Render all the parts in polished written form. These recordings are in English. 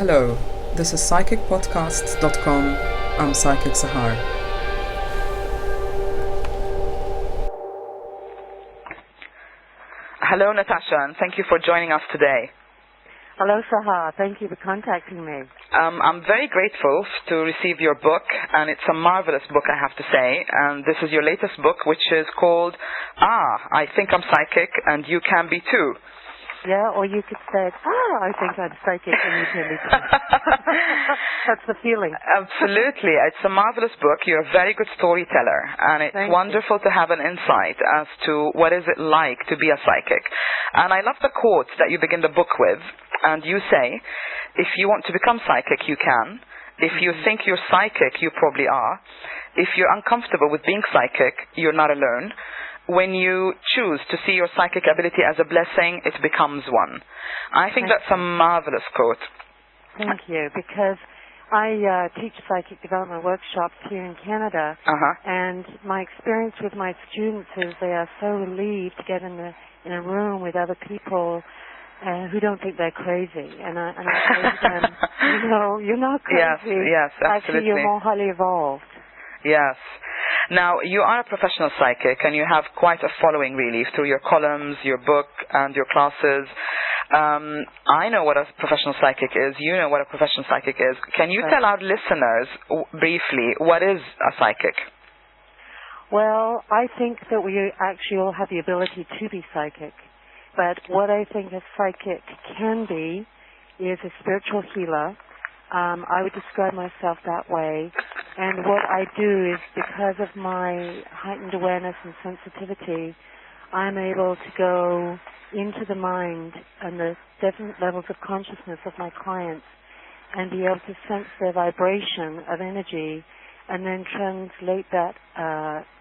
Hello, this is psychicpodcasts.com. I'm Psychic Sahar. Hello, Natasha, and thank you for joining us today. Hello, Sahar. Thank you for contacting me. I'm very grateful to receive your book, and it's a marvelous book, I have to say. And this is your latest book, which is called I Think I'm Psychic, and You Can Be Too. Yeah, or you could say, I think I'm psychic and you can be too. That's the feeling. Absolutely. It's a marvelous book. You're a very good storyteller, and it's wonderful to have an insight as to what is it like to be a psychic. And I love the quote that you begin the book with, and you say, if you want to become psychic, you can. If you think you're psychic, you probably are. If you're uncomfortable with being psychic, you're not alone. When you choose to see your psychic ability as a blessing, it becomes one. I think that's a marvelous quote. Thank you, because I teach psychic development workshops here in Canada, and my experience with my students is they are so relieved to get in a room with other people who don't think they're crazy. And I say to them, you're not crazy. Yes, absolutely. Actually, you're more highly evolved. Yes. Now, you are a professional psychic, and you have quite a following, really, through your columns, your book, and your classes. I know what a professional psychic is. You know what a professional psychic is. Can you tell our listeners, briefly, what is a psychic? Well, I think that we actually all have the ability to be psychic. But what I think a psychic can be is a spiritual healer. I would describe myself that way. And what I do is, because of my heightened awareness and sensitivity, I'm able to go into the mind and the different levels of consciousness of my clients and be able to sense their vibration of energy and then translate that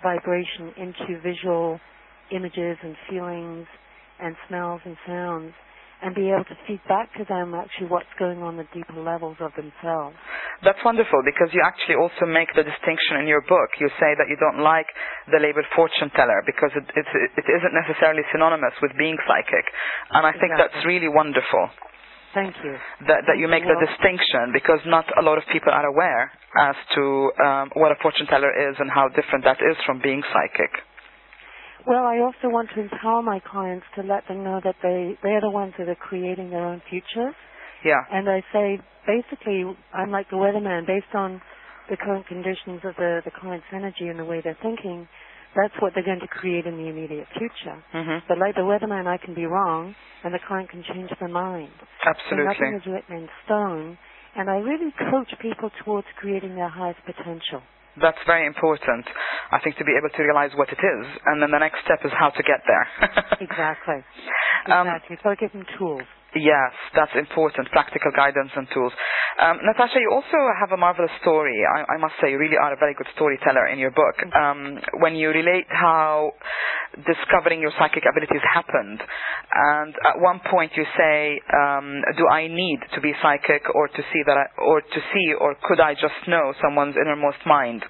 vibration into visual images and feelings and smells and sounds, and be able to feed back to them actually what's going on the deeper levels of themselves. That's wonderful, because you actually also make the distinction in your book. You say that you don't like the label fortune teller because it isn't necessarily synonymous with being psychic. And I think that's really wonderful. Thank you. That you make the distinction, because not a lot of people are aware as to what a fortune teller is and how different that is from being psychic. Well, I also want to empower my clients to let them know that they're the ones that are creating their own futures. Yeah. And I say, basically, I'm like the weatherman. Based on the current conditions of the client's energy and the way they're thinking, that's what they're going to create in the immediate future. Mm-hmm. But like the weatherman, I can be wrong, and the client can change their mind. Absolutely. So nothing is written in stone. And I really coach people towards creating their highest potential. That's very important, I think, to be able to realize what it is, and then the next step is how to get there. Exactly. So I give them tools. Yes, that's important, practical guidance and tools. Natasha, you also have a marvelous story. I must say, you really are a very good storyteller in your book. When you relate how discovering your psychic abilities happened, and at one point you say, do I need to be psychic or to see or could I just know someone's innermost mind?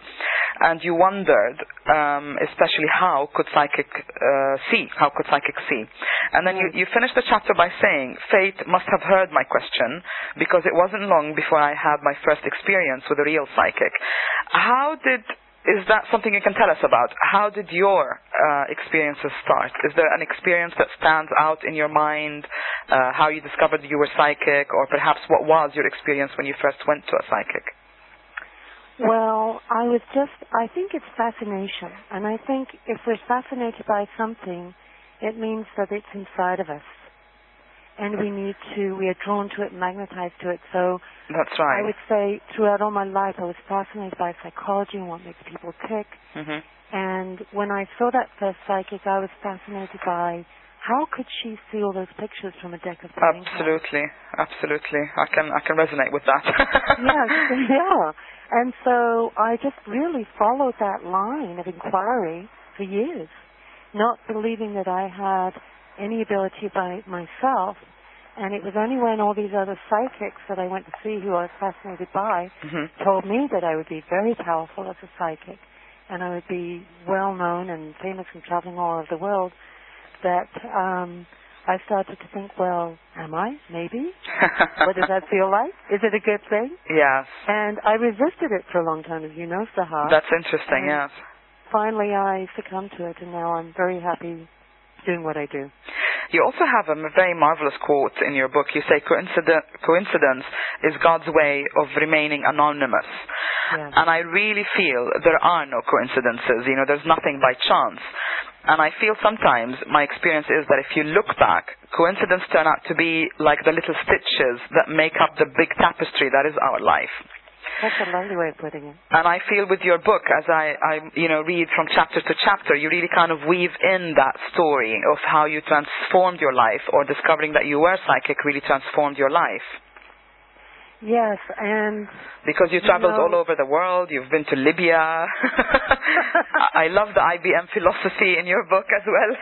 And you wondered, especially how could psychics see? And then you finished the chapter by saying, fate must have heard my question, because it wasn't long before I had my first experience with a real psychic. Is that something you can tell us about? How did your experiences start? Is there an experience that stands out in your mind, how you discovered you were psychic, or perhaps what was your experience when you first went to a psychic? Well, I think it's fascination. And I think if we're fascinated by something, it means that it's inside of us. And we are drawn to it, magnetized to it. So that's right. I would say throughout all my life I was fascinated by psychology and what makes people tick. Mm-hmm. And when I saw that first psychic, I was fascinated by how could she see all those pictures from a deck of playing cards? Absolutely. I can resonate with that. Yeah. And so I just really followed that line of inquiry for years, not believing that I had any ability by myself. And it was only when all these other psychics that I went to see, who I was fascinated by, told me that I would be very powerful as a psychic and I would be well known and famous and traveling all over the world, that I started to think, well, am I? Maybe? What does that feel like? Is it a good thing? Yes. And I resisted it for a long time, as you know, Sahar. That's interesting, yes. Finally, I succumbed to it, and now I'm very happy doing what I do. You also have a very marvelous quote in your book. You say, coincidence is God's way of remaining anonymous. Yes. And I really feel there are no coincidences. You know, there's nothing by chance. And I feel sometimes my experience is that if you look back, coincidences turn out to be like the little stitches that make up the big tapestry that is our life. That's a lovely way of putting it. And I feel with your book, as I read from chapter to chapter, you really kind of weave in that story of how you transformed your life, or discovering that you were psychic really transformed your life. Yes, and... Because you traveled all over the world, you've been to Libya. I love the IBM philosophy in your book as well.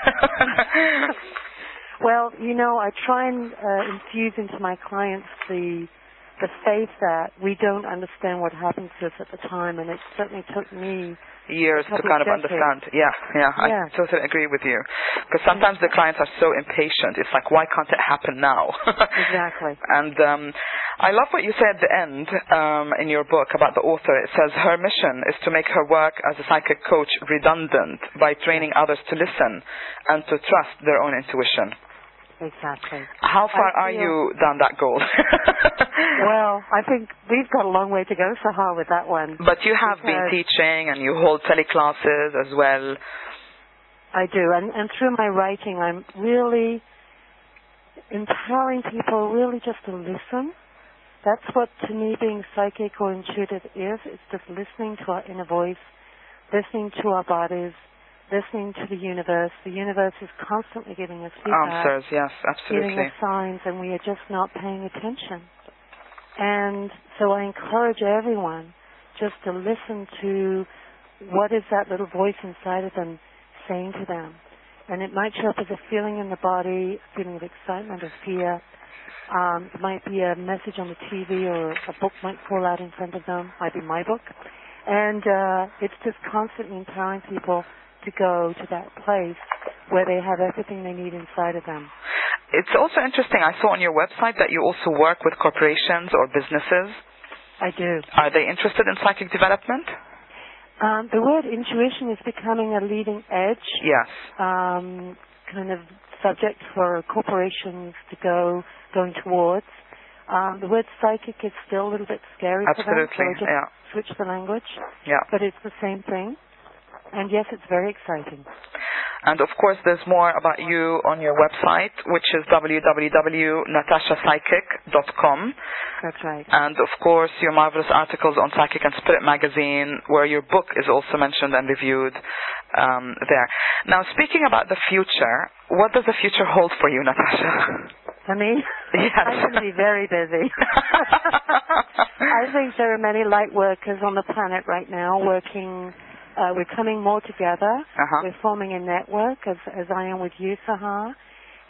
Well, I try and infuse into my clients the faith that we don't understand what happens to us at the time, and it certainly took me years to kind of understand. Yeah, I totally agree with you. Because sometimes the clients are so impatient. It's like, why can't it happen now? Exactly. And I love what you said at the end in your book about the author. It says her mission is to make her work as a psychic coach redundant by training others to listen and to trust their own intuition. Exactly. How far are you down that goal? Well, I think we've got a long way to go, Sahar, with that one. But you have been teaching and you hold teleclasses as well. I do. And through my writing, I'm really empowering people really just to listen. That's what, to me, being psychic or intuitive is. It's just listening to our inner voice, listening to our bodies, listening to the universe. The universe is constantly giving us feedback. Answers, yes, absolutely. Giving us signs, and we are just not paying attention. And so I encourage everyone just to listen to what is that little voice inside of them saying to them. And it might show up as a feeling in the body, a feeling of excitement or fear. It might be a message on the TV, or a book might fall out in front of them. Might be my book. And it's just constantly empowering people to go to that place where they have everything they need inside of them. It's also interesting, I saw on your website that you also work with corporations or businesses. I do. Are they interested in psychic development? The word intuition is becoming a leading edge. Yes. Kind of subject for corporations to going towards. The word psychic is still a little bit scary for them, so I just switch the language. Yeah. But it's the same thing. And yes, it's very exciting. And of course, there's more about you on your website, which is www.natashapsychic.com. That's right. And of course, your marvelous articles on Psychic and Spirit magazine, where your book is also mentioned and reviewed there. Now, speaking about the future, what does the future hold for you, Natasha? For me? Yes. I'm going to be very busy. I think there are many light workers on the planet right now working. We're coming more together. We're forming a network, as I am with you, Sahar.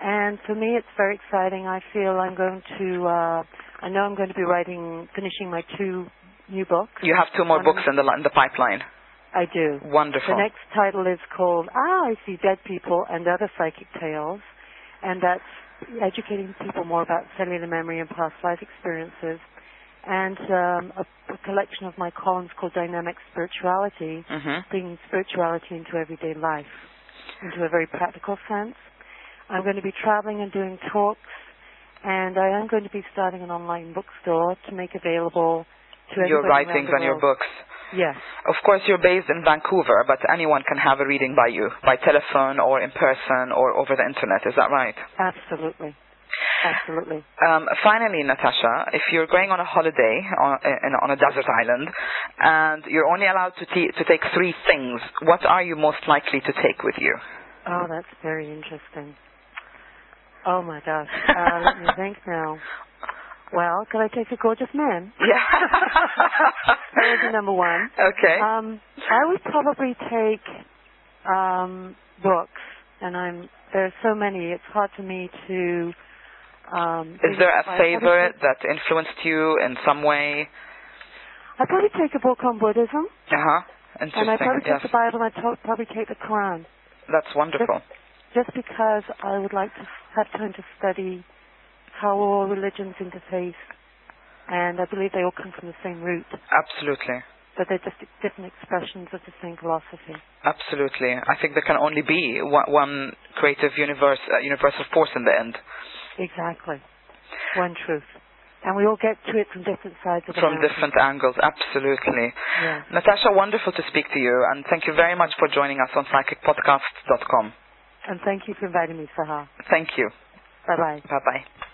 And for me, it's very exciting. I feel I'm going to, I know I'm going to be finishing my 2 new books. You have 2 more books in the pipeline. I do. Wonderful. The next title is called I See Dead People and Other Psychic Tales. And that's educating people more about cellular memory and past life experiences. And a collection of my columns called Dynamic Spirituality, bringing spirituality into everyday life, into a very practical sense. I'm going to be traveling and doing talks, and I am going to be starting an online bookstore to make available to everybody your writings and your books. Yes. Of course, you're based in Vancouver, but anyone can have a reading by you, by telephone or in person or over the internet. Is that right? Absolutely. Absolutely. Finally, Natasha, if you're going on a holiday on a desert island and you're only allowed to take 3 things, what are you most likely to take with you? Oh, that's very interesting. Oh, my gosh. Let me think now. Well, could I take a gorgeous man? Yeah. That would be number 1. Okay. I would probably take books, and there's so many. It's hard for me to... Is there a favorite that influenced you in some way? I'd probably take a book on Buddhism. Interesting. And I'd probably take the Bible, and I'd probably take the Quran. That's wonderful. just because I would like to have time to study how all religions interface, and I believe they all come from the same root. Absolutely. But they're just different expressions of the same philosophy. Absolutely. I think there can only be one creative universal force in the end. Exactly. One truth. And we all get to it from different sides of the From mountain. different angles, absolutely. Yeah. Natasha, wonderful to speak to you, and thank you very much for joining us on psychicpodcasts.com. And thank you for inviting me, Sahar. Thank you. Bye-bye. Bye-bye.